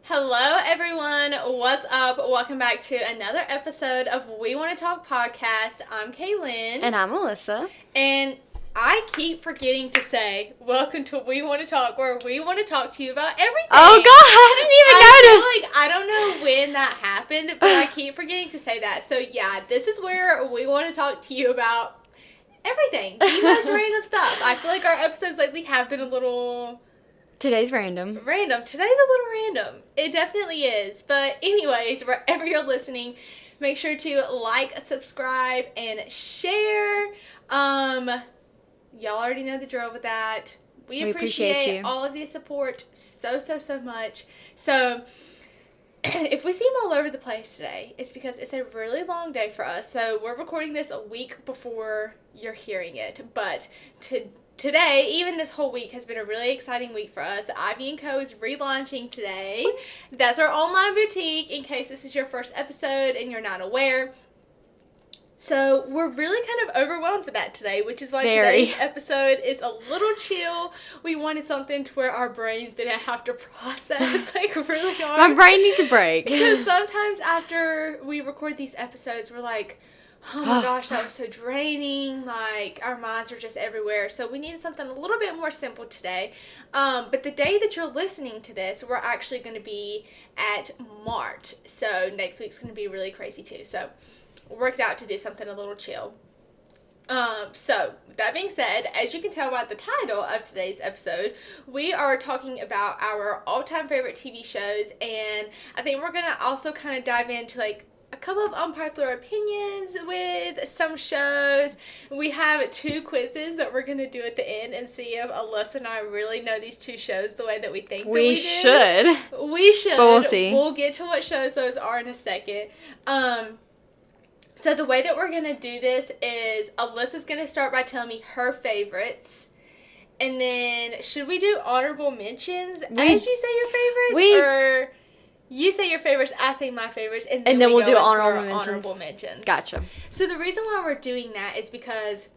Hello, everyone. What's up? Welcome back to another episode of We Wanna Talk Podcast. I'm Kaylyn. And I'm Alyssa. And I keep forgetting to say, welcome to We Wanna Talk, where we want to talk to you about everything. Oh, God, I didn't even notice. I don't know when that happened, but I keep forgetting to say that. So, yeah, this is where we want to talk to you about everything. The most random stuff. I feel like our episodes lately have been a little... Today's random. Today's a little random. It definitely is. But anyways, wherever you're listening, make sure to like, subscribe, and share. Y'all already know the drill with that. We appreciate you. All of the support so much. So, if we seem all over the place today, it's because it's a really long day for us. So, we're recording this a week before you're hearing it. But today, even this whole week, has been a really exciting week for us. Ivy & Co. is relaunching today. That's our online boutique, in case this is your first episode and you're not aware. So, we're really kind of overwhelmed with that today, which is why today's episode is a little chill. We wanted something to where our brains didn't have to process, really hard. My brain needs a break. Because sometimes after we record these episodes, we're like, oh my gosh, that was so draining. Our minds are just everywhere. So we needed something a little bit more simple today. But the day that you're listening to this, we're actually going to be at Mart. So next week's going to be really crazy too. So worked out to do something a little chill. So with that being said, as you can tell by the title of today's episode, we are talking about our all-time favorite TV shows. And I think we're going to also kind of dive into a couple of unpopular opinions with some shows. We have 2 quizzes that we're going to do at the end and see if Alyssa and I really know these 2 shows the way that we think we do. should. We should. But we'll see. We'll get to what shows those are in a second. So the way that we're going to do this is Alyssa's going to start by telling me her favorites. And then, should we do honorable mentions as you say your favorites? Or... you say your favorites, I say my favorites, and then we'll do honorable mentions. Gotcha. So the reason why we're doing that is because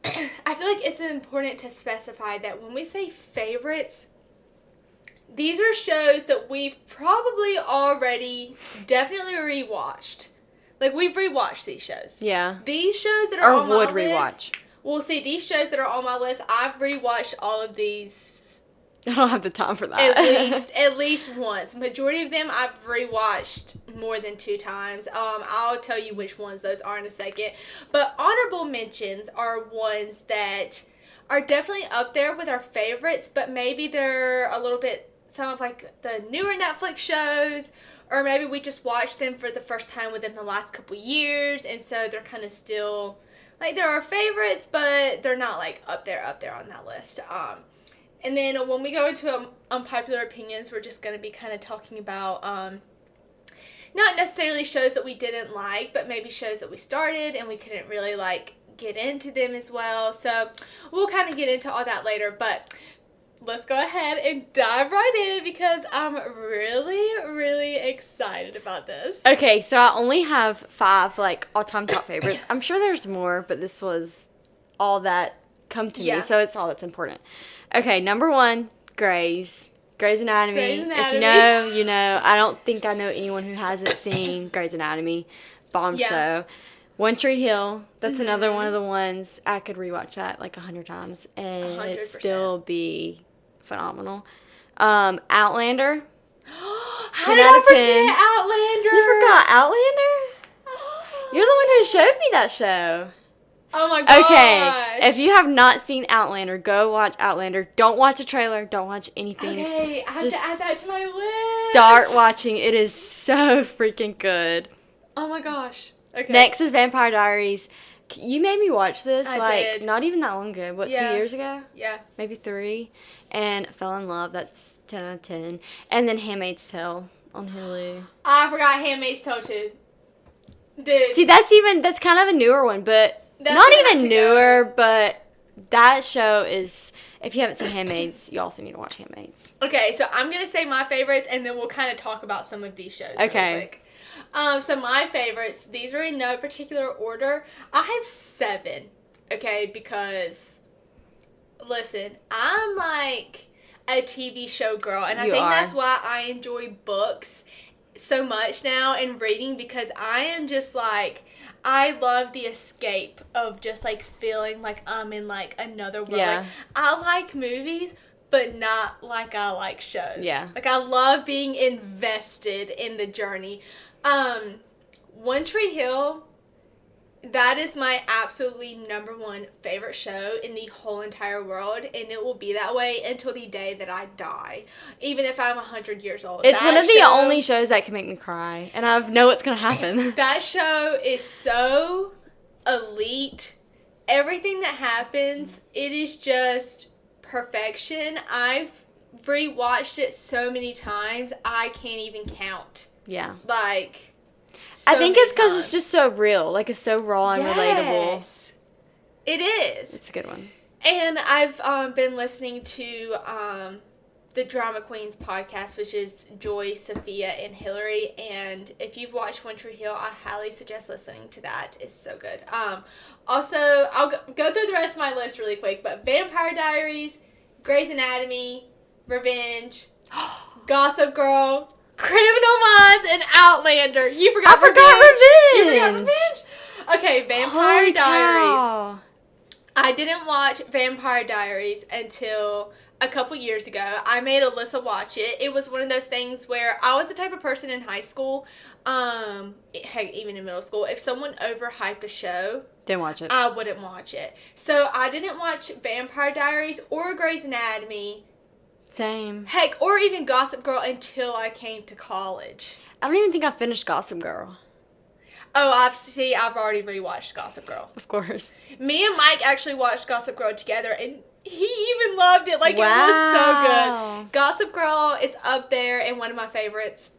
I feel like it's important to specify that when we say favorites, these are shows that we've probably already definitely rewatched. We've rewatched these shows. Yeah. These shows that are on my list. Or would rewatch. Well, see, these shows that are on my list, I've rewatched all of these. I don't have the time for that. At least once. Majority of them I've rewatched more than 2 times. I'll tell you which ones those are in a second. But honorable mentions are ones that are definitely up there with our favorites, but maybe they're a little bit some of the newer Netflix shows, or maybe we just watched them for the first time within the last couple years, and so they're kind of still they're our favorites, but they're not up there on that list. And then when we go into unpopular opinions, we're just going to be kind of talking about not necessarily shows that we didn't like, but maybe shows that we started and we couldn't really get into them as well. So we'll kind of get into all that later, but let's go ahead and dive right in because I'm really excited about this. Okay, so I only have 5 all-time top favorites. I'm sure there's more, but this was all that come to me, so it's all that's important. Okay, number 1, Grey's Anatomy. Grey's Anatomy. If you know, you know. I don't think I know anyone who hasn't seen Grey's Anatomy. Bomb show. One Tree Hill. That's another one of the ones I could rewatch that 100 times and 100%. It'd still be phenomenal. Outlander. How did I forget Outlander? You forgot Outlander? You're the one who showed me that show. Oh my gosh. Okay, if you have not seen Outlander, go watch Outlander. Don't watch a trailer. Don't watch anything. Okay, I have to add that to my list. Start watching. It is so freaking good. Oh my gosh. Okay. Next is Vampire Diaries. You made me watch this I did. Not even that long ago. What, 2 years ago? Yeah. Maybe 3. And fell in love. That's 10 out of 10. And then Handmaid's Tale on Hulu. I forgot Handmaid's Tale too. Dude. See, that's kind of a newer one, but not even newer, but that show is, if you haven't seen Handmaids, you also need to watch Handmaids. Okay, so I'm going to say my favorites, and then we'll kind of talk about some of these shows really quick. So my favorites, these are in no particular order. I have 7, okay, because, listen, I'm a TV show girl, and I You think are. that's why I enjoy books so much now and reading, because I am just like, I love the escape of just like feeling like I'm in like another world. Yeah. Like, I like movies, but not like I like shows. Yeah. Like, I love being invested in the journey. One Tree Hill, that is my absolutely number one favorite show in the whole entire world, and it will be that way until the day that I die, even if I'm 100 years old. It's one of the only shows that can make me cry, and I know what's going to happen. That show is so elite. Everything that happens, it is just perfection. I've rewatched it so many times, I can't even count. Yeah. Like... I think it's because it's just so real. Like, it's so raw and relatable. Yes, it is. It's a good one. And I've been listening to the Drama Queens podcast, which is Joy, Sophia, and Hillary. And if you've watched One Tree Hill, I highly suggest listening to that. It's so good. Also, I'll go through the rest of my list really quick. But Vampire Diaries, Grey's Anatomy, Revenge, Gossip Girl, Criminal Minds, and Outlander. You forgot Revenge. You forgot Revenge? Okay, Vampire Diaries. I didn't watch Vampire Diaries until a couple years ago. I made Alyssa watch it. It was one of those things where I was the type of person in high school, heck, even in middle school, if someone overhyped a show, didn't watch it. I wouldn't watch it. So I didn't watch Vampire Diaries or Grey's Anatomy. Same. Heck, or even Gossip Girl until I came to college. I don't even think I finished Gossip Girl. Oh, I've already rewatched Gossip Girl. Of course. Me and Mike actually watched Gossip Girl together, and he even loved it. Like, It was so good. Gossip Girl is up there and one of my favorites.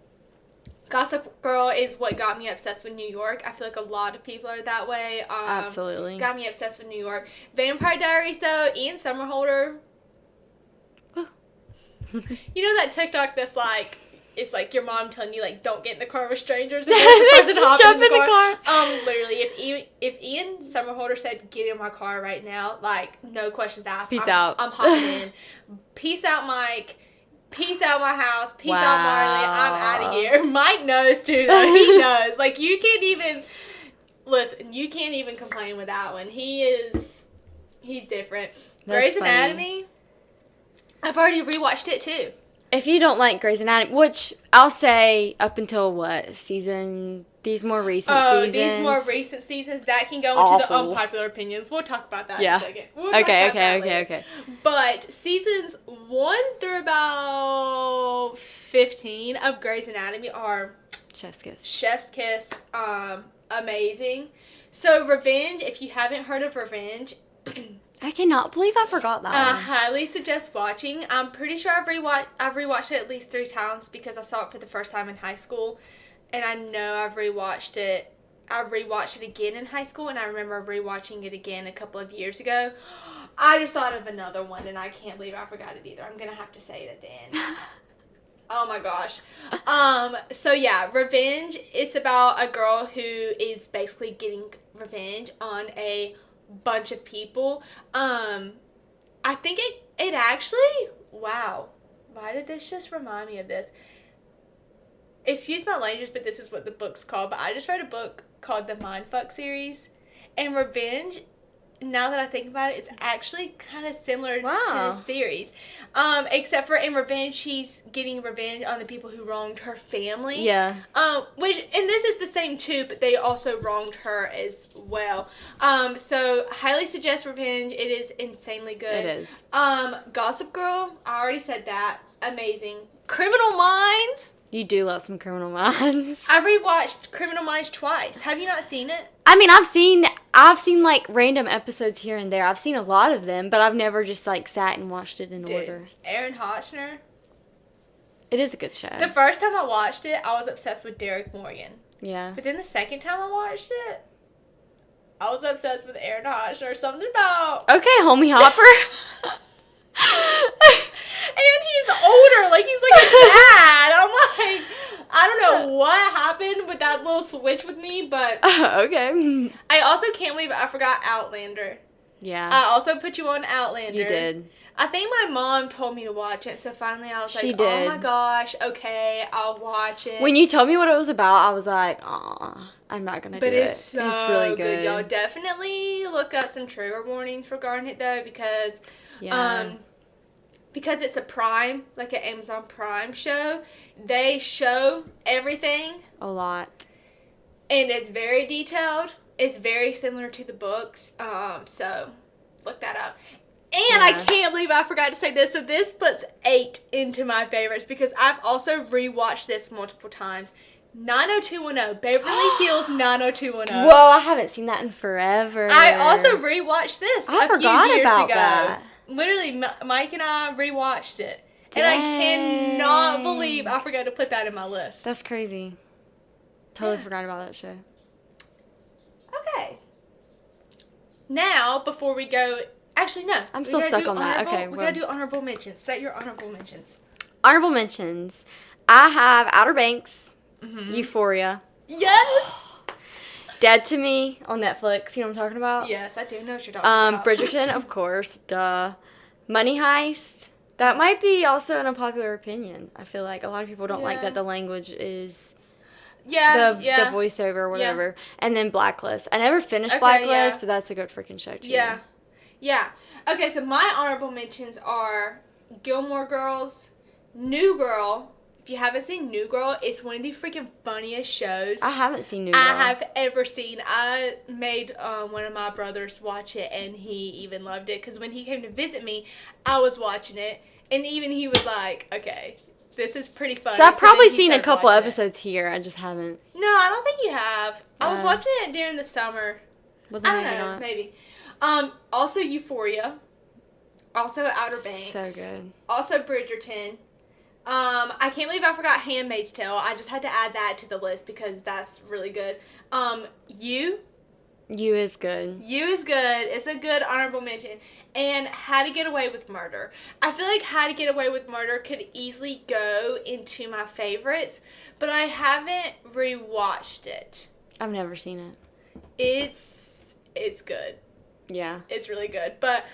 Gossip Girl is what got me obsessed with New York. I feel like a lot of people are that way. Absolutely. Got me obsessed with New York. Vampire Diaries, though, Ian Somerhalder. You know that TikTok that's like, it's like your mom telling you, like, don't get in the car with strangers and the person hopping in the car. Literally, if Ian Somerhalder said, get in my car right now, like, no questions asked. Peace out. I'm hopping in. Peace out, Mike. Peace out, my house. Peace out, Marley. I'm out of here. Mike knows, too, though. He knows. Like, you can't even, listen, you can't even complain with that one. He's different. Grey's Anatomy, I've already rewatched it, too. If you don't like Grey's Anatomy, which I'll say up until these more recent seasons. These more recent seasons, that can go into the unpopular opinions. We'll talk about that in a second. Okay. But seasons 1 through about 15 of Grey's Anatomy are Chef's Kiss. Amazing. So Revenge, if you haven't heard of Revenge, I cannot believe I forgot that I highly suggest watching. I'm pretty sure I've rewatched it at least 3 times because I saw it for the first time in high school. And I know I've rewatched it. I rewatched it again in high school, and I remember rewatching it again a couple of years ago. I just thought of another one, and I can't believe I forgot it either. I'm going to have to say it at the end. Oh my gosh. So yeah, Revenge, it's about a girl who is basically getting revenge on a bunch of people. I think it actually, wow. Why did this just remind me of this? Excuse my language, but this is what the book's called. But I just read a book called the Mindfuck series. And Revenge, now that I think about it, is actually kind of similar to this series. Except for in Revenge, she's getting revenge on the people who wronged her family. Yeah. And this is the same too, but they also wronged her as well. So highly suggest Revenge. It is insanely good. It is. Gossip Girl, I already said that. Amazing. Criminal Minds. You do love some Criminal Minds. I rewatched Criminal Minds twice. Have you not seen it? I mean, I've seen like random episodes here and there. I've seen a lot of them, but I've never just like sat and watched it in order. Aaron Hotchner. It is a good show. The first time I watched it, I was obsessed with Derek Morgan. Yeah. But then the second time I watched it, I was obsessed with Aaron Hotchner. Something about... Okay, homie Hopper. And he's older. Like, he's like a dad. I'm like... I don't know what happened with that little switch with me, but... Okay. I also can't believe I forgot Outlander. Yeah. I also put you on Outlander. You did. I think my mom told me to watch it, so finally I was She like, did. oh my gosh, okay, I'll watch it. When you told me what it was about, I was like, aw, I'm not going to do it. But it's so it's really good. Y'all definitely look up some trigger warnings regarding it, though, because it's a Prime, like an Amazon Prime show. They show everything. A lot. And it's very detailed. It's very similar to the books. So look that up. And I can't believe I forgot to say this. So this puts 8 into my favorites because I've also rewatched this multiple times. 90210, Beverly Hills 90210. Whoa, I haven't seen that in forever. I also rewatched this a few years ago. That. Literally, Mike and I rewatched it. Dang. And I cannot believe I forgot to put that in my list. That's crazy. Totally forgot about that show. Okay. Now, before we go... Actually, no. I'm still stuck on that. Okay. We gotta do honorable mentions. Set your honorable mentions. Honorable mentions. I have Outer Banks, Euphoria. Yes! Dead to Me on Netflix. You know what I'm talking about? Yes, I do know what you're talking about. Bridgerton, of course. Duh. Money Heist. That might be also an unpopular opinion. I feel like a lot of people don't like that the language is... the voiceover or whatever. Yeah. And then Blacklist. I never finished Blacklist, but that's a good freaking show, too. Yeah. Yeah. Okay, so my honorable mentions are Gilmore Girls, New Girl. If you haven't seen New Girl, it's one of the freaking funniest shows I haven't seen New Girl. I have ever seen. I made one of my brothers watch it, and he even loved it. Because when he came to visit me, I was watching it, and even he was like, okay, this is pretty funny. So I've probably seen a couple episodes here. I just haven't. No, I don't think you have. I was watching it during the summer. Well, I don't know, maybe. Also Euphoria. Also Outer Banks. So good. Also Bridgerton. I can't believe I forgot Handmaid's Tale. I just had to add that to the list because that's really good. You is good. You is good. It's a good honorable mention. And How to Get Away with Murder. I feel like How to Get Away with Murder could easily go into my favorites, but I haven't rewatched it. I've never seen it. It's good. Yeah. It's really good. But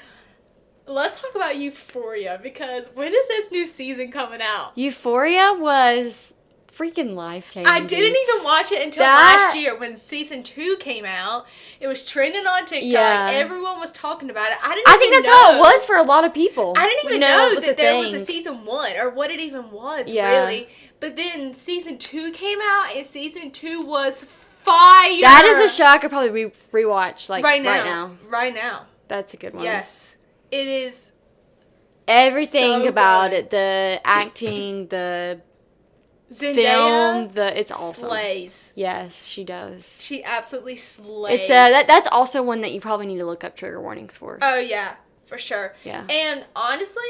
let's talk about Euphoria, because when is this new season coming out? Euphoria was freaking life-changing. I didn't even watch it until last year when season 2 came out. It was trending on TikTok. Yeah. Everyone was talking about it. I think that's how it was for a lot of people. I didn't even know that there was a season 1 or what it even was, really. But then season 2 came out, and season 2 was fire. That is a show I could probably rewatch right now. Right now. That's a good one. Yes. It is everything so about good. it. The acting, the Zendaya film, it's awesome. Slays. Yes, she does. She absolutely slays. It's that's also one that you probably need to look up trigger warnings for. Oh yeah, for sure. Yeah. And honestly,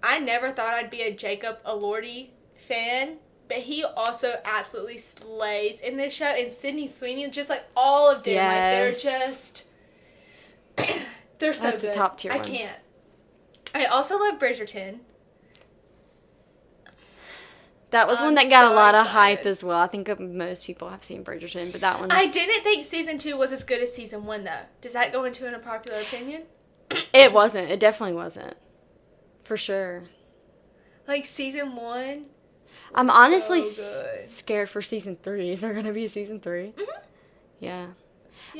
I never thought I'd be a Jacob Elordi fan, but he also absolutely slays in this show. And Sydney Sweeney, just like all of them, like they're just they're so That's good. A top tier one. I can't. I also love Bridgerton. That was one that got a lot of hype as well. I think most people have seen Bridgerton, but that one. I didn't think season 2 was as good as season 1, though. Does that go into an unpopular opinion? It wasn't. It definitely wasn't. For sure. Like season 1. I'm honestly scared for season 3. Is there gonna be a season 3? Mm-hmm. Yeah.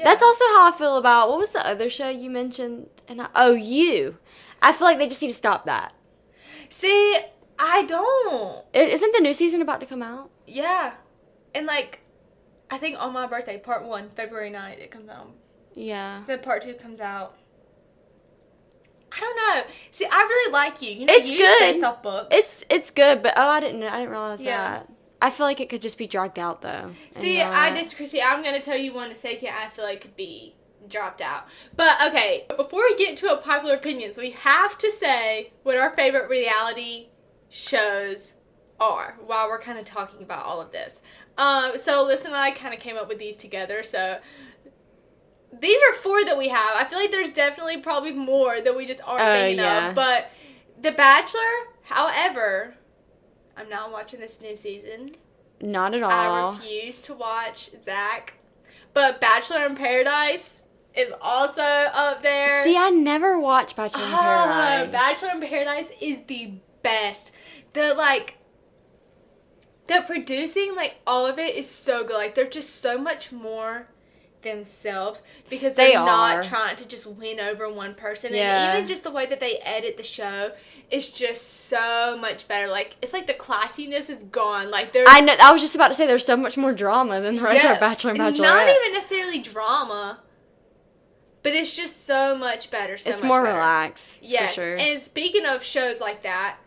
That's also how I feel about, what was the other show you mentioned? You. I feel like they just need to stop that. See, I don't. Isn't the new season about to come out? Yeah. And I think on my birthday, part 1, February 9th, it comes out. Yeah. Then part 2 comes out. I don't know. See, I really like you. It's good. Based off books. It's good, but I didn't realize that. I feel like it could just be dragged out, though. See, I disagree. See, I'm going to tell you one second I feel like could be dropped out. But, okay, before we get into popular opinions, we have to say what our favorite reality shows are while we're kind of talking about all of this. So, Alyssa and I kind of came up with these together, so these are 4 that we have. I feel like there's definitely probably more that we just aren't thinking of. But The Bachelor, however, I'm not watching this new season. Not at all. I refuse to watch Zach. But Bachelor in Paradise, is also up there. See, I never watched Bachelor in Paradise. Bachelor in Paradise is the best. The producing, like, all of it is so good. Like, they're just so much more themselves because they're not trying to just win over one person. And even just the way that they edit the show is just so much better. Like, it's like the classiness is gone. Like, I know. I was just about to say there's so much more drama than the regular Bachelor and Bachelorette. Not even necessarily drama, but it's just so much better. It's more relaxed. Yes. For sure. And speaking of shows like that,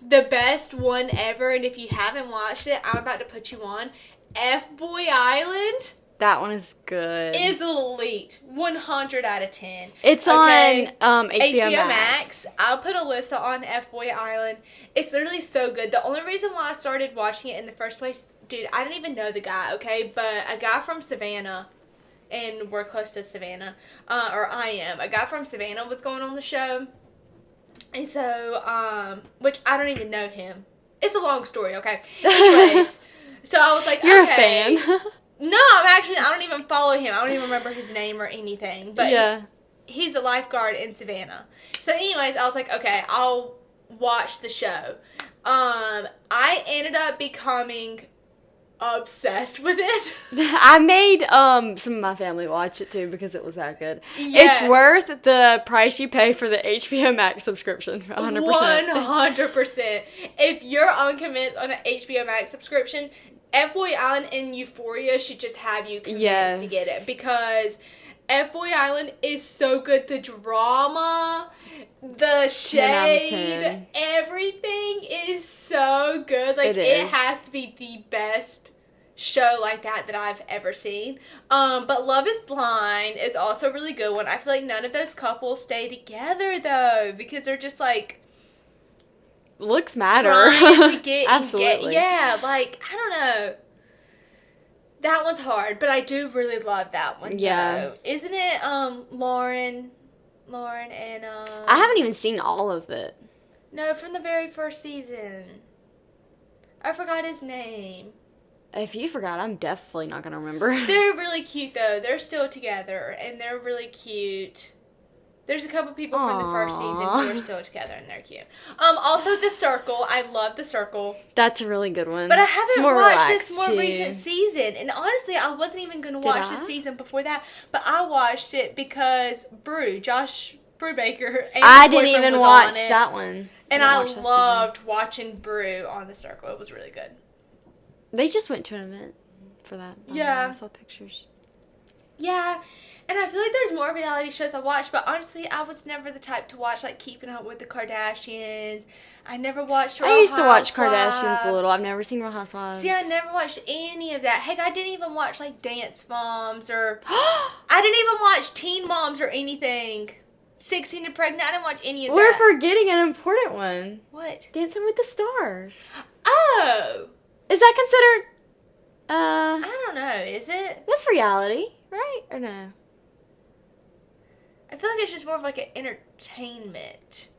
the best one ever, and if you haven't watched it, I'm about to put you on, F-Boy Island. That one is good. Is elite. 100 out of 10. It's on HBO Max. I'll put Alyssa on F-Boy Island. It's literally so good. The only reason why I started watching it in the first place, dude, I didn't even know the guy, okay? But a guy from Savannah, and we're close to Savannah, or I am. A guy from Savannah was going on the show. And so, which I don't even know him. It's a long story, okay? Anyways, so I was like, You're okay. a fan. No, I don't even follow him. I don't even remember his name or anything. But he's a lifeguard in Savannah. So anyways, I was like, okay, I'll watch the show. I ended up becoming obsessed with it. I made some of my family watch it too because it was that good. Yes. It's worth the price you pay for the HBO Max subscription. 100%. 100%. If you're unconvinced on an HBO Max subscription, F-Boy Island and Euphoria should just have you convinced to get it because F-Boy Island is so good. The drama, the shade, everything is so good. Like, it has to be the best show like that I've ever seen. But Love is Blind is also a really good one. I feel like none of those couples stay together, though, because they're just, like, looks matter. Trying to get Absolutely. Like, I don't know. That one's hard, but I do really love that one. Yeah. Though. Isn't it Lauren and I haven't even seen all of it. No, from the very first season. I forgot his name. If you forgot, I'm definitely not going to remember. They're really cute though. They're still together and they're really cute. There's a couple people from the first season who are still together, and they're cute. Also, The Circle. I love The Circle. That's a really good one. But I haven't watched this more recent season. And honestly, I wasn't even going to watch this season before that. But I watched it because Josh Brubaker, and I didn't even watch that one. And I loved watching Brew on The Circle. It was really good. They just went to an event for that. I saw pictures. Yeah. And I feel like there's more reality shows I watch, but honestly, I was never the type to watch, like, Keeping Up with the Kardashians. I never watched Real Housewives. I used to watch Kardashians a little. I've never seen Real Housewives. See, I never watched any of that. Heck, I didn't even watch, like, Dance Moms or... I didn't even watch Teen Moms or anything. 16 and Pregnant, I didn't watch any of that. We're forgetting an important one. What? Dancing with the Stars. Oh! Is that considered... I don't know. Is it? That's reality, right? Or no? I feel like it's just more of like an entertainment.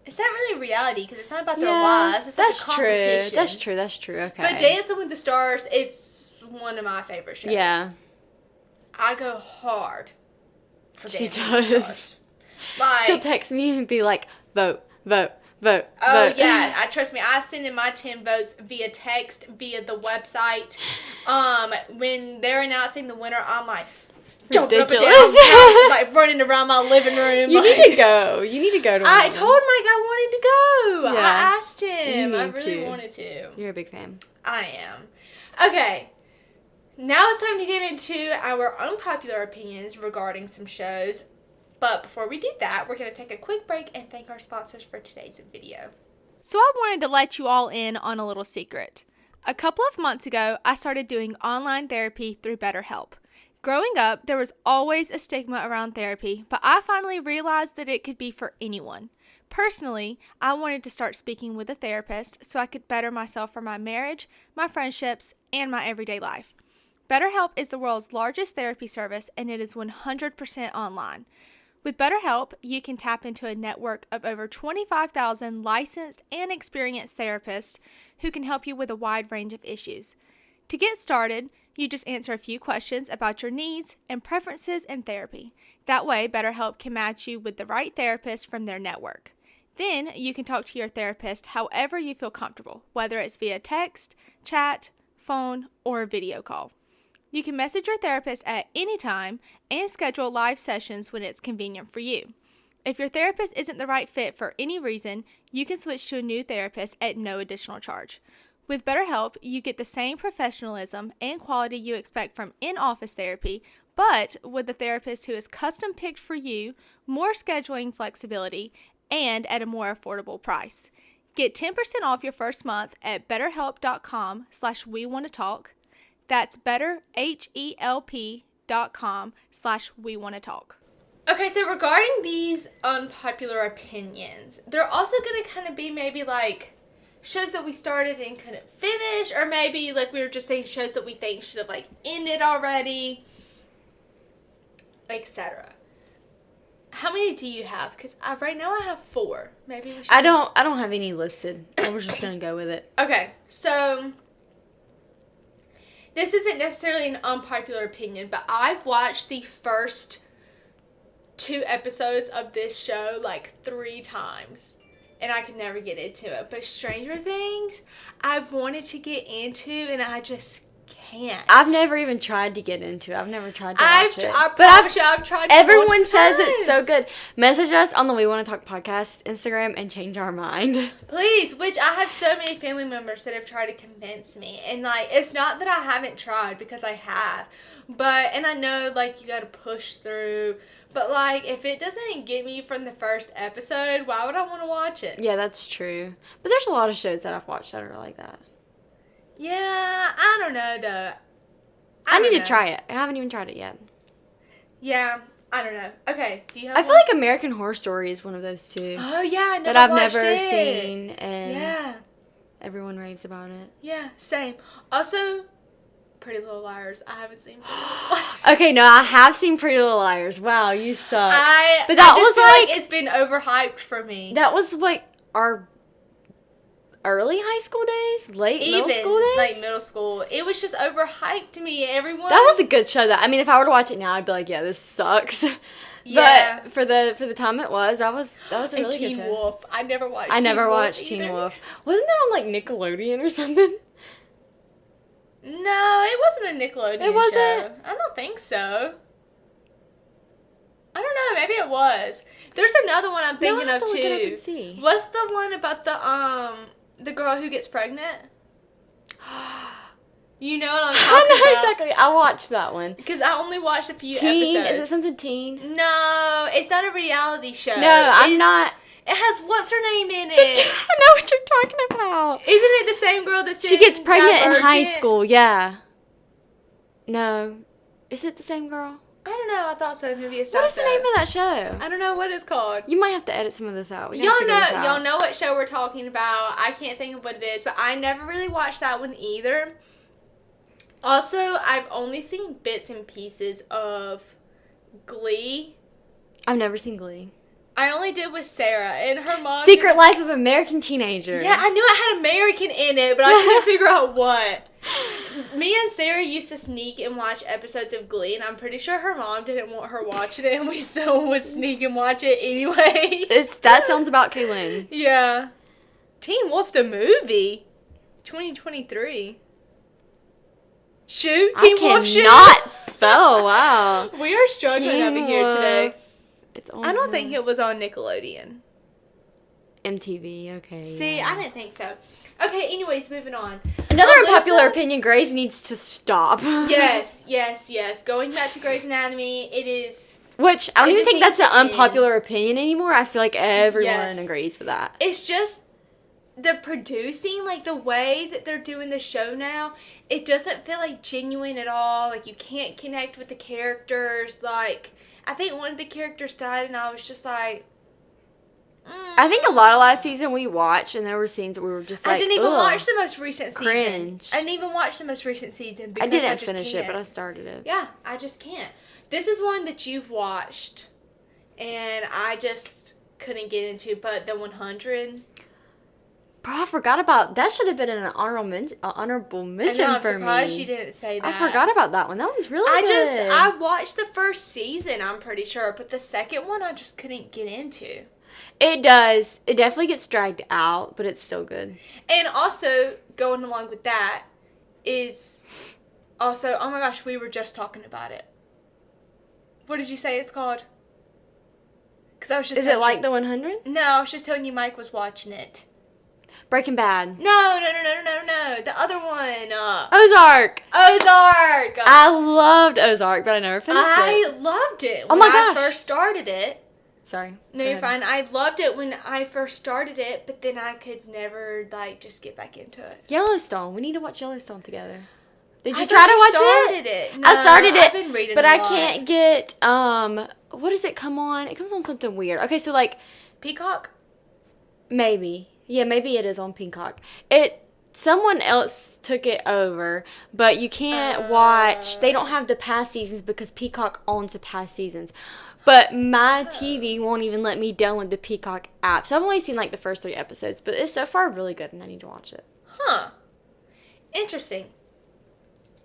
It's not really reality because it's not about their lives. It's like a competition. That's true. Okay. But Dancing with the Stars is one of my favorite shows. Yeah. I go hard for Dancing with the Stars. Like, she'll text me and be like, vote. Oh, yeah. Trust me. I send in my 10 votes via text, via the website. When they're announcing the winner, I'm like... jumping up and down, like running around my living room. You need to go. You need to go to one. I told Mike I wanted to go. Yeah. I asked him. I really wanted to. You're a big fan. I am. Okay. Now it's time to get into our unpopular opinions regarding some shows. But before we do that, we're going to take a quick break and thank our sponsors for today's video. So I wanted to let you all in on a little secret. A couple of months ago, I started doing online therapy through BetterHelp. Growing up, there was always a stigma around therapy, but I finally realized that it could be for anyone. Personally, I wanted to start speaking with a therapist so I could better myself for my marriage, my friendships, and my everyday life. BetterHelp is the world's largest therapy service, and it is 100% online. With BetterHelp, you can tap into a network of over 25,000 licensed and experienced therapists who can help you with a wide range of issues. To get started, You just answer a few questions about your needs and preferences in therapy. That way, BetterHelp can match you with the right therapist from their network. Then you can talk to your therapist however you feel comfortable, whether it's via text, chat, phone, or a video call. You can message your therapist at any time and schedule live sessions when it's convenient for you. If your therapist isn't the right fit for any reason, you can switch to a new therapist at no additional charge. With BetterHelp, you get the same professionalism and quality you expect from in-office therapy, but with a therapist who is custom-picked for you, more scheduling flexibility, and at a more affordable price. Get 10% off your first month at betterhelp.com/wewannatalk. That's betterhelp.com/wewannatalk. Okay, so regarding these unpopular opinions, they're also going to kind of be maybe like shows that we started and couldn't finish, or maybe like we were just saying shows that we think should have like ended already, etc. How many do you have? Because right now I have 4. Maybe we should. I don't have any listed. I was just gonna go with it. Okay, so this isn't necessarily an unpopular opinion, but I've watched the first 2 episodes of this show like 3 times. And I could never get into it. But Stranger Things, I've wanted to get into, and I just can't. I've never even tried to get into it. I've never tried to watch it. I've tried. Everyone says it's so good. Message us on the We Wanna Talk podcast Instagram and change our mind. Please, which I have so many family members that have tried to convince me. And, like, it's not that I haven't tried, because I have. But, and I know, like, you gotta push through. But, like, if it doesn't get me from the first episode, why would I want to watch it? Yeah, that's true. But there's a lot of shows that I've watched that are like that. Yeah, I don't know, though. I need to try it. I haven't even tried it yet. Yeah, I don't know. Okay, do you have I feel like American Horror Story is one of those too. Oh, yeah, I that I've never seen, and yeah, everyone raves about it. Yeah, same. Also, Pretty Little Liars. I haven't seen Pretty Little Liars. Okay, no, I have seen Pretty Little Liars. Wow, you suck. But that was like it's been overhyped for me. That was like our early high school days, middle school days, like middle school. It was just overhyped to me. Everyone. That was a good show. That I mean, if I were to watch it now, I'd be like, yeah, this sucks. Yeah. But for the time it was, that was a really good show. Teen Wolf. I never watched Teen Wolf. Wasn't that on like Nickelodeon or something? No, it wasn't a Nickelodeon show. It wasn't? I don't think so. I don't know. Maybe it was. There's another one I'm thinking of too. Look it up and see. What's the one about the girl who gets pregnant? You know what I'm talking about. I know exactly. I watched that one. Because I only watched a few Teen? episodes. Is it something teen? No, it's not a reality show. No, I'm not. It has what's her name in it? I know what you're talking about. Isn't it the same girl that's She gets pregnant in high school, yeah. No. Is it the same girl? I don't know. I thought so. Maybe it's not. What is the name of that show? I don't know what it's called. You might have to edit some of this out. Y'all know what show we're talking about. I can't think of what it is, but I never really watched that one either. Also, I've only seen bits and pieces of Glee. I've never seen Glee. I only did with Sarah and her mom. Secret Life of American Teenager. Yeah, I knew it had American in it, but I couldn't figure out what. Me and Sarah used to sneak and watch episodes of Glee, and I'm pretty sure her mom didn't want her watching it, and we still would sneak and watch it anyway. That sounds about Kaylyn. Yeah. Teen Wolf the movie. 2023. Shoot, Teen Wolf shoot. I cannot spell, wow. We are struggling over here today. It's on I don't think it was on Nickelodeon. MTV, okay. See, I didn't think so. Okay, anyways, moving on. Another unpopular opinion, Grey's needs to stop. Yes. Going back to Grey's Anatomy, it is... Which, I don't even think that's an unpopular opinion anymore. I feel like everyone agrees with that. It's just the producing, like the way that they're doing the show now, it doesn't feel like genuine at all. Like, you can't connect with the characters. Like, I think one of the characters died, and I was just like... I think a lot of last season we watched, and there were scenes where we were just like, I didn't even watch the most recent season. Cringe. I didn't even watch the most recent season because I didn't finish it, but I started it. Yeah, I just can't. This is one that you've watched, and I just couldn't get into, but the 100... Bro, I forgot about that. Should have been an honorable mention I'm for me. surprised you didn't say that. I forgot about that one. That one's really good. I watched the first season, I'm pretty sure, but the second one I just couldn't get into. It does. It definitely gets dragged out, but it's still good. And also, going along with that is also, oh my gosh, we were just talking about it. What did you say it's called? Because I was just. Is it like the 100? No, I was just telling you Mike was watching it. Breaking Bad. No. The other one. Ozark. I I loved Ozark, but I never finished it. I loved it Oh when my gosh. I first started it. Sorry. No, you're fine. I loved it when I first started it, but then I could never, just get back into it. Yellowstone. We need to watch Yellowstone together. Did you I try to watch started it? No, I started it, I've been reading but a I lot. can't get, what does it come on? It comes on something weird. Okay, so, Peacock? maybe. Yeah, maybe it is on Peacock. Someone else took it over, but you can't watch. They don't have the past seasons because Peacock owns the past seasons. But my TV won't even let me download the Peacock app. So I've only seen the first 3 episodes, but it's so far really good and I need to watch it. Huh. Interesting.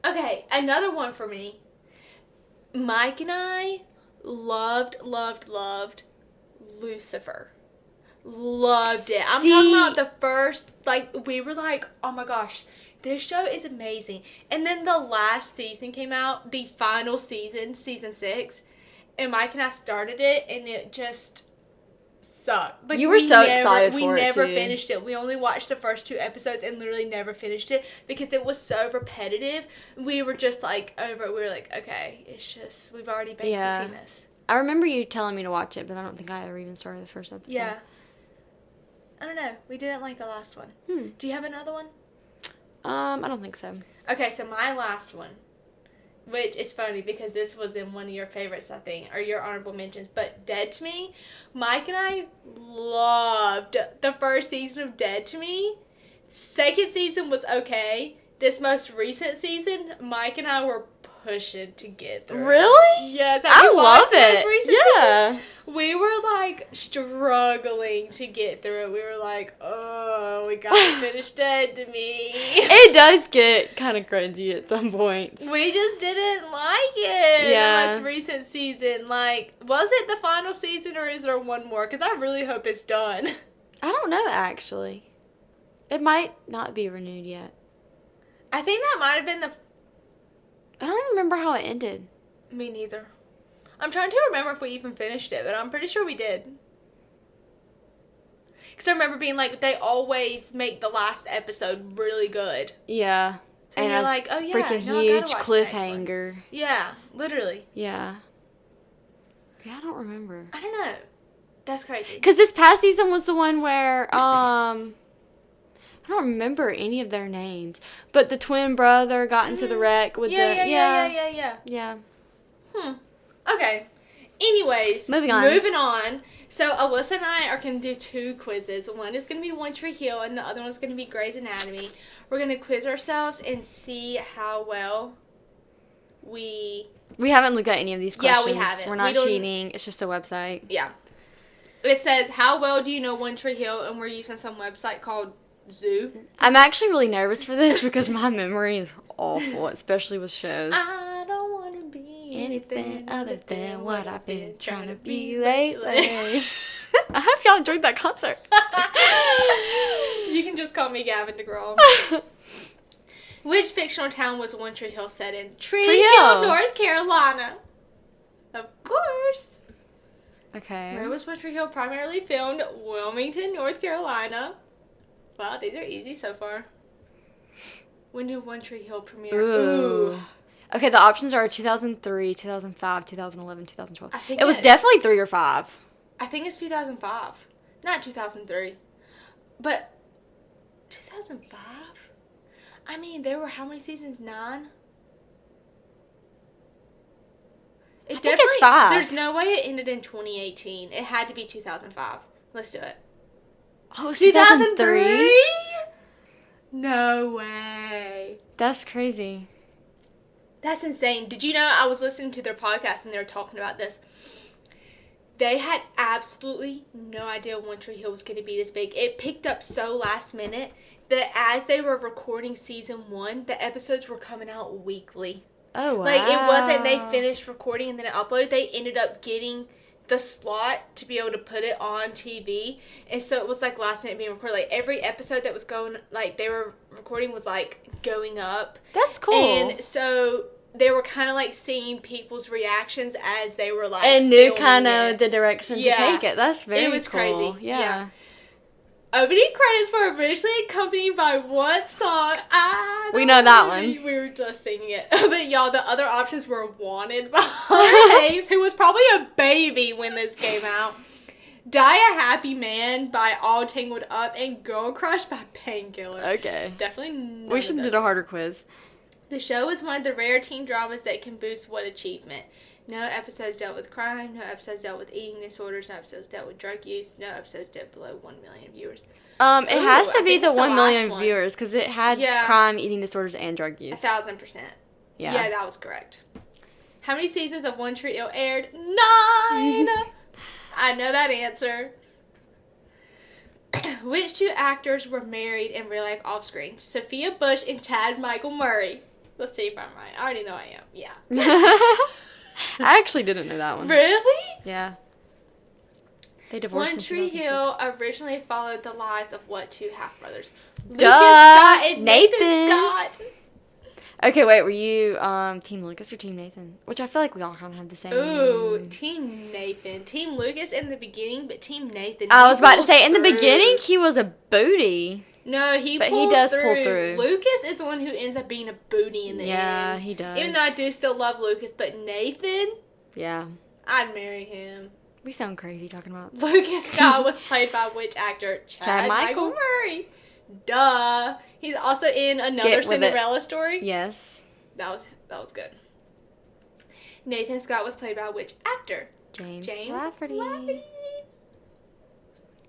Okay, another one for me. Mike and I loved Lucifer. Loved it. I'm talking about the first, we were like, oh my gosh, this show is amazing. And then the last season came out, the final season, season 6, and Mike and I started it, and it just sucked. But you were so excited we for it, never too. finished it. We only watched the first 2 episodes and literally never finished it because it was so repetitive. We were just over it. We were like, okay, it's just, we've already basically seen this. I remember you telling me to watch it, but I don't think I ever even started the first episode. Yeah. I don't know. We didn't like the last one. Do you have another one? I don't think so. Okay, so my last one, which is funny because this was in one of your favorites, I think, or your honorable mentions, but Dead to Me. Mike and I loved the first season of Dead to Me. Second season was okay. This most recent season, Mike and I were pushing to get through. Really? Yes. I love the most recent Yeah. season? We were struggling to get through it. We were oh, we gotta finish Dead to Me. It does get kind of cringy at some points. We just didn't like it. Yeah. The most recent season. Was it the final season or is there one more? Because I really hope it's done. I don't know, actually. It might not be renewed yet. I think that might have been I don't remember how it ended. Me neither. I'm trying to remember if we even finished it, but I'm pretty sure we did. Because I remember being they always make the last episode really good. Yeah. So and you're oh yeah, freaking no, huge cliffhanger. Yeah, literally. Yeah. Yeah, I don't remember. I don't know. That's crazy. Because this past season was the one where, I don't remember any of their names, but the twin brother got into the wreck with Yeah. Okay. Anyways, moving on. So Alyssa and I are going to do 2 quizzes. One is going to be One Tree Hill, and the other one's going to be Grey's Anatomy. We're going to quiz ourselves and see how well we haven't looked at any of these questions. Yeah, we haven't. We're not cheating. It's just a website. Yeah. It says, how well do you know One Tree Hill? And we're using some website called Zoo. I'm actually really nervous for this because my memory is awful, especially with shows. I don't want to be anything other than what I've been trying to be lately. I hope y'all enjoyed that concert. You can just call me Gavin DeGraw. Which fictional town was One Tree Hill set in? Tree Hill, North Carolina. Of course. Okay. Where was One Tree Hill primarily filmed? Wilmington, North Carolina. Wow, these are easy so far. When did One Tree Hill premiere? Ooh. Okay, the options are 2003, 2005, 2011, 2012. It was definitely 3 or 5. I think it's 2005. Not 2003. But 2005? I mean, there were how many seasons? 9? I think it's 5. There's no way it ended in 2018. It had to be 2005. Let's do it. Oh, 2003? No way. That's crazy. That's insane. Did you know I was listening to their podcast and they were talking about this? they had absolutely no idea One Tree Hill was going to be this big. It picked up so last minute that as they were recording season 1, the episodes were coming out weekly. Oh, wow. Like, it wasn't they finished recording and then it uploaded. They ended up getting the slot to be able to put it on TV. And so it was, like, last minute being recorded. Like, every episode that was going, like, they were recording was, like, going up. That's cool. And so they were kind of, like, seeing people's reactions as they were, like, and knew kind of the direction to Yeah. take it. That's very cool. It was crazy. Yeah. Opening credits were originally accompanied by what song? We know that one. We were just singing it. But y'all, the other options were Wanted by Hayes, who was probably a baby when this came out. Die a Happy Man by All Tangled Up, and Girl Crush by Painkiller. Okay. Definitely We should do a harder quiz. The show is one of the rare teen dramas that can boost what achievement? No episodes dealt with crime, no episodes dealt with eating disorders, no episodes dealt with drug use, no episodes dealt below 1 million viewers. It has to be the 1 million one. viewers because it had crime, eating disorders, and drug use. 1,000%. Yeah. Yeah, that was correct. How many seasons of One Tree Hill aired? 9! I know that answer. Which two actors were married in real life off screen? Sophia Bush and Chad Michael Murray. Let's see if I'm right. I already know I am. Yeah. I actually didn't know that one. Really? Yeah. They divorced One Tree in 2006. Hill originally followed the lives of what two half-brothers? Duh, Lucas Scott and Nathan Nathan. Scott. Okay, wait, were you Team Lucas or Team Nathan? Which I feel like we all kind of have the same. Ooh, Team Nathan. Team Lucas in the beginning, but Team Nathan. I was about to say, in the through. beginning, he was a booty. No, But he does pull through. Lucas is the one who ends up being a booty in the end. Yeah, he does. Even though I do still love Lucas, but Nathan, Yeah. I'd marry him. We sound crazy talking about. Lucas Scott was played by which actor? Chad Michael Murray. Duh. He's also in another Get with Cinderella story. Yes. That was good. Nathan Scott was played by which actor? James Lafferty.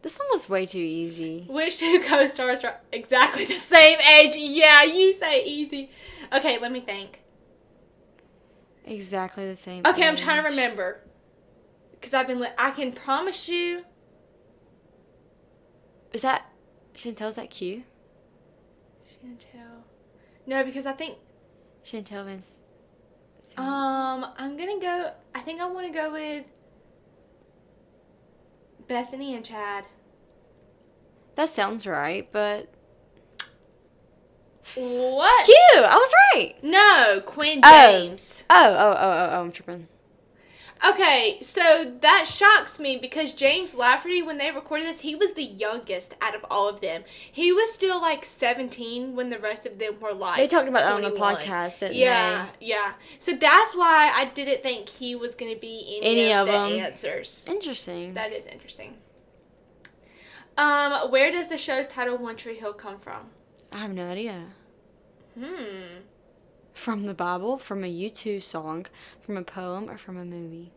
This one was way too easy. Which two co-stars are exactly the same age? Yeah, you say easy. Okay, let me think. Exactly the same Okay, I'm age. trying to remember. Because I can promise you. Is that Chantel? Is that Q? Chantel. No, because I think. Chantel Vince. I'm gonna go. I think I want to go with Bethany and Chad. That sounds right, but. What? Q! I was right! No, Quinn James. Oh, I'm tripping. Okay, so that shocks me because James Lafferty, when they recorded this, he was the youngest out of all of them. He was still like 17 when the rest of them were like They talked about 21. it on the podcast, didn't Yeah. So that's why I didn't think he was going to be any of the them. answers. Interesting. That is interesting. Where does the show's title One Tree Hill come from? I have no idea. Hmm. From the Bible, from a U2 song, from a poem, or from a movie?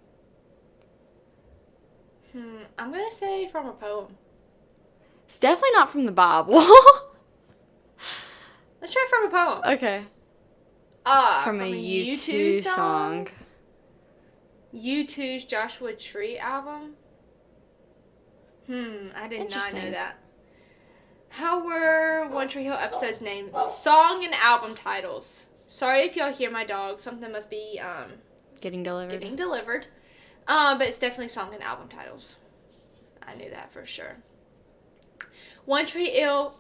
I'm going to say from a poem. It's definitely not from the Bible. Let's try from a poem. Okay. From a U2 song. U2's Joshua Tree album? I did not know that. How were One Tree Hill episodes named? Song and album titles. Sorry if y'all hear my dog. Something must be Getting delivered. But it's definitely song and album titles. I knew that for sure. One Tree Hill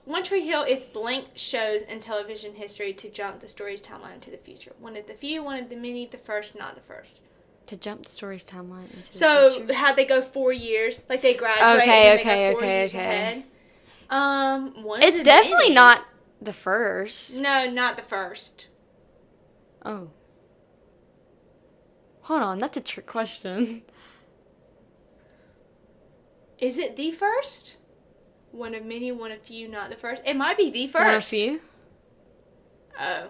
is blank shows in television history to jump the story's timeline into the future. One of the few, one of the many, the first, not the first. To jump the story's timeline into the future? So, how'd they go 4 years? Like, they graduate and they go 4 years ahead? It's definitely not the first. No, not the first. Oh. Hold on, that's a trick question. Is it the first? One of many, one of few, not the first. It might be the first. One of few? Oh.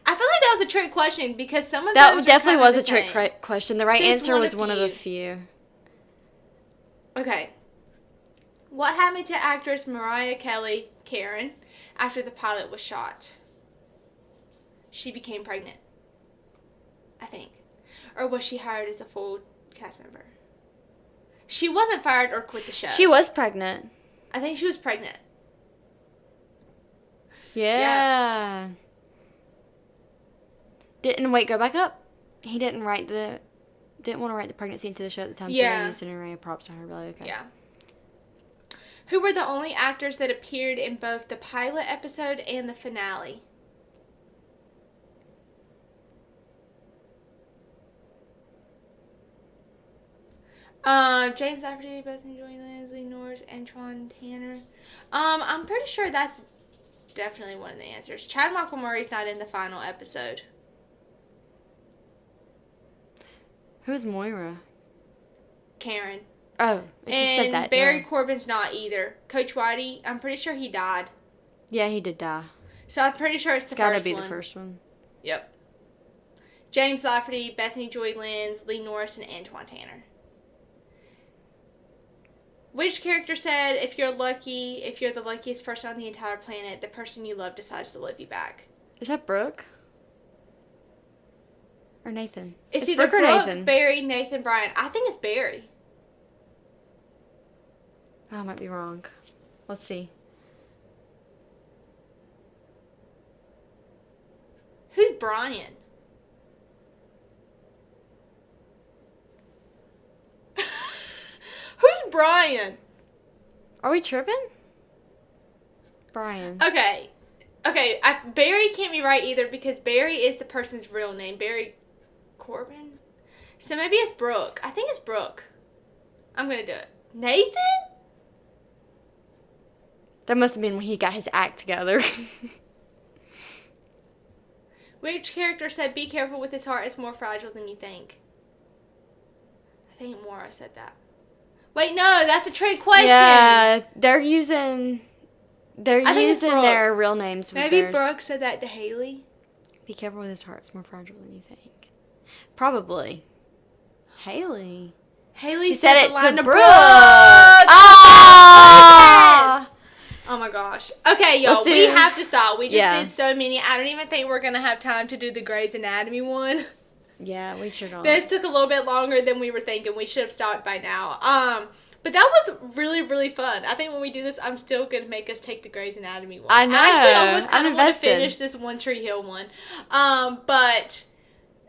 I feel like that was a trick question because some of that those definitely was a same. trick question. The right So it's answer was one of a few. Okay. What happened to actress Mariah Kelly, Karen, after the pilot was shot? She became pregnant, I think. Or was she hired as a full cast member? She wasn't fired or quit the show. She was pregnant. I think she was pregnant. Yeah. Wait, go back up. He didn't want to write the pregnancy into the show at the time, so they used an array of props to her. Really, okay. Yeah. Who were the only actors that appeared in both the pilot episode and the finale? James Lafferty, Bethany Joy Leslie Norris, Antoine Tanner. I'm pretty sure that's definitely one of the answers. Chad Michael Murray's not in the final episode. Who's Moira? Karen. Oh, it just said that. And Barry Corbin's not either. Coach Whitey, I'm pretty sure he died. Yeah, he did die. So I'm pretty sure it's the first one. It's gotta be the first one. Yep. James Lafferty, Bethany Joy Lenz, Lee Norris, and Antoine Tanner. Which character said, if you're the luckiest person on the entire planet, the person you love decides to love you back? Is that Brooke? Or Nathan? It's either Brooke, Nathan. Barry, Nathan, Brian. I think it's Barry. Oh, I might be wrong. Let's see. Who's Brian? Who's Brian? Are we tripping? Brian. Okay. Barry can't be right either because Barry is the person's real name. Barry Corbin? So maybe it's Brooke. I think it's Brooke. I'm going to do it. Nathan? That must have been when he got his act together. Which character said, be careful with his heart, it's more fragile than you think? I think Maura said that. Wait, no, that's a trick question. Yeah, they're using their real names. Maybe Brooke said that to Haley. Be careful with his heart, it's more fragile than you think. Probably. Haley. She said it to Brooke. Ah! Oh my gosh. Okay, y'all, we have to stop. We just did so many. I don't even think we're going to have time to do the Grey's Anatomy one. Yeah, we sure don't. This took a little bit longer than we were thinking. We should have stopped by now. But that was really, really fun. I think when we do this, I'm still going to make us take the Grey's Anatomy one. I know. I actually almost kind of want to finish this One Tree Hill one. But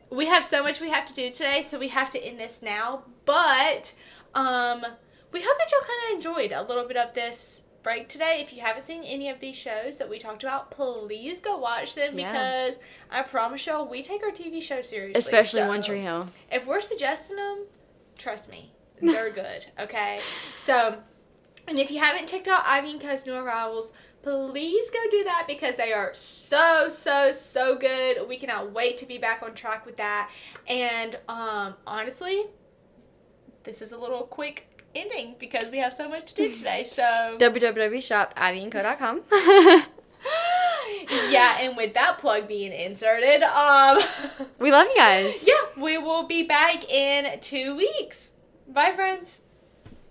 we have so much we have to do today, so we have to end this now. But we hope that y'all kind of enjoyed a little bit of this break today. If you haven't seen any of these shows that we talked about, please go watch them because I promise y'all we take our TV show seriously. Especially One Tree Hill. If we're suggesting them, trust me, they're good, okay? So, and if you haven't checked out Ivy and Co's new arrivals, please go do that because they are so, so, so good. We cannot wait to be back on track with that. And honestly, this is a little quick ending because we have so much to do today. So www.shopivyandco.com. Yeah, and with that plug being inserted, we love you guys. Yeah, we will be back in 2 weeks. Bye, friends.